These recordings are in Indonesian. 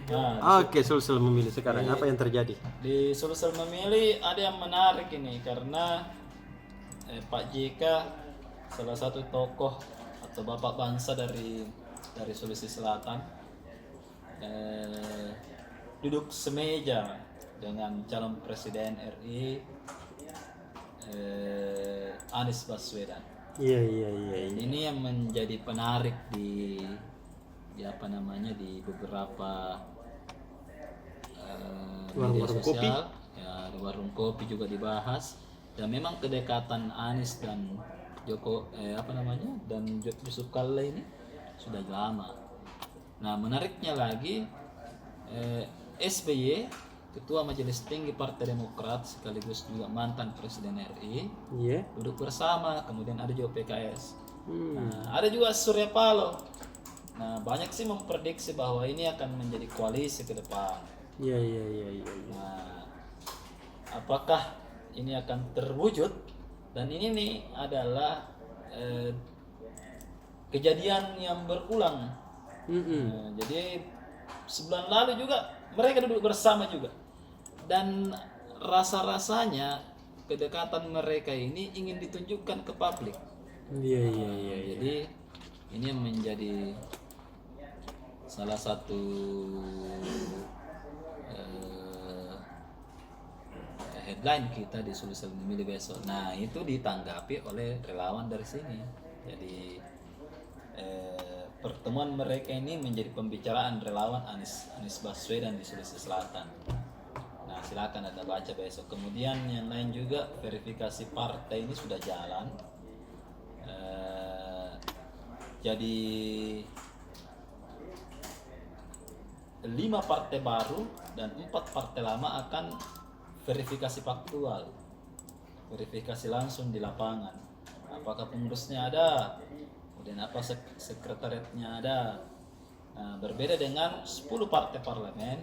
Nah, Oke, sulsel memilih sekarang di- apa yang terjadi? di Sulsel memilih ada yang menarik ini karena Pak JK salah satu tokoh atau bapak bangsa dari Sulawesi Selatan eh, duduk semeja dengan calon presiden RI Anies Baswedan. Iya, iya, iya, Dan iya. ini yang menjadi penarik di apa namanya di beberapa media Warung-warung kopi. sosial, ya di warung kopi juga dibahas. Dan memang kedekatan Anies dan apa namanya dan Yusuf Kalla ini sudah lama. Nah menariknya lagi SBY Ketua Majelis Tinggi Partai Demokrat sekaligus juga mantan Presiden RI Iya. duduk bersama, kemudian ada juga PKS. Hmm. Nah, ada juga Surya Paloh. Nah, banyak sih memprediksi bahwa ini akan menjadi koalisi ke depan. Iya, iya, iya, iya, iya. Nah, apakah ini akan terwujud? Dan ini nih adalah kejadian yang berulang. Jadi sebulan lalu juga mereka duduk bersama juga. Dan rasa-rasanya kedekatan mereka ini ingin ditunjukkan ke publik. Iya, iya, iya. Jadi ini yang menjadi salah satu headline kita di Sulsel Memilih besok. Nah itu ditanggapi oleh relawan dari sini. Jadi pertemuan mereka ini menjadi pembicaraan relawan Anies Baswedan di Sulawesi Selatan. Nah silakan Anda baca besok. Kemudian yang lain juga verifikasi partai ini sudah jalan. Jadi 5 partai baru dan 4 partai lama akan verifikasi faktual, verifikasi langsung di lapangan. Apakah pengurusnya ada, kemudian apa sekretariatnya ada. Nah, berbeda dengan 10 partai parlemen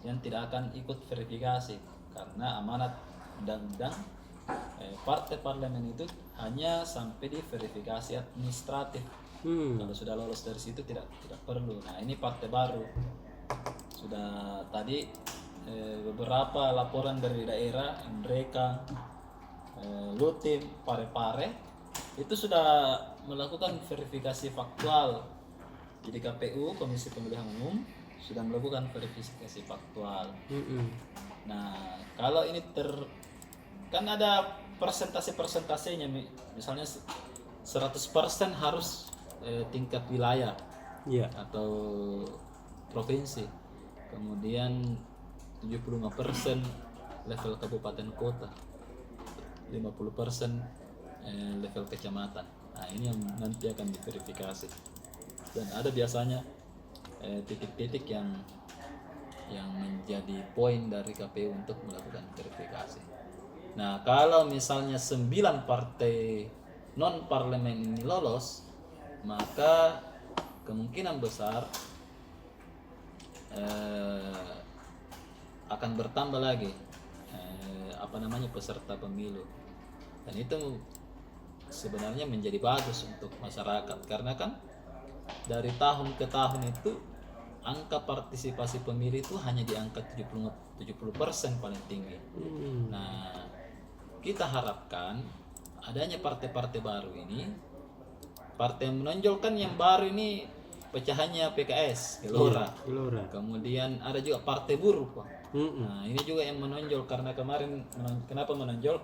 yang tidak akan ikut verifikasi karena amanat undang-undang partai parlemen itu hanya sampai di verifikasi administratif. Kalau sudah lolos dari situ tidak perlu. Nah ini partai baru sudah tadi beberapa laporan dari daerah mereka Lutim, Pare-Pare itu sudah melakukan verifikasi faktual. Jadi KPU Komisi Pemilihan Umum sudah melakukan verifikasi faktual. Nah kalau ini kan ada persentase-persentasenya, misalnya 100% harus tingkat wilayah atau provinsi, kemudian 75% level kabupaten kota, 50% level kecamatan. Nah ini yang nanti akan diverifikasi dan ada biasanya titik-titik yang menjadi poin dari KPU untuk melakukan verifikasi. Nah kalau misalnya 9 partai non parlemen ini lolos, maka kemungkinan besar akan bertambah lagi peserta pemilu, dan itu sebenarnya menjadi bagus untuk masyarakat karena kan dari tahun ke tahun itu angka partisipasi pemilih itu hanya di angka 70% paling tinggi. Nah kita harapkan adanya partai-partai baru ini, partai yang menonjolkan yang baru ini pecahannya PKS, Gelora. Kemudian ada juga partai buruh, Pak. Nah ini juga yang menonjol karena kemarin kenapa menonjol?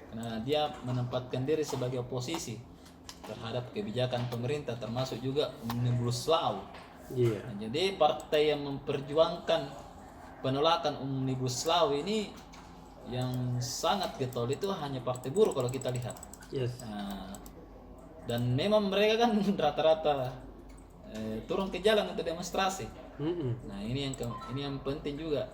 Karena dia menempatkan diri sebagai oposisi terhadap kebijakan pemerintah termasuk juga Omnibus Law. Nah, jadi partai yang memperjuangkan penolakan Omnibus Law ini yang sangat getol itu hanya partai buruh kalau kita lihat. Nah, dan memang mereka kan rata-rata turun ke jalan untuk demonstrasi. Nah ini yang penting juga.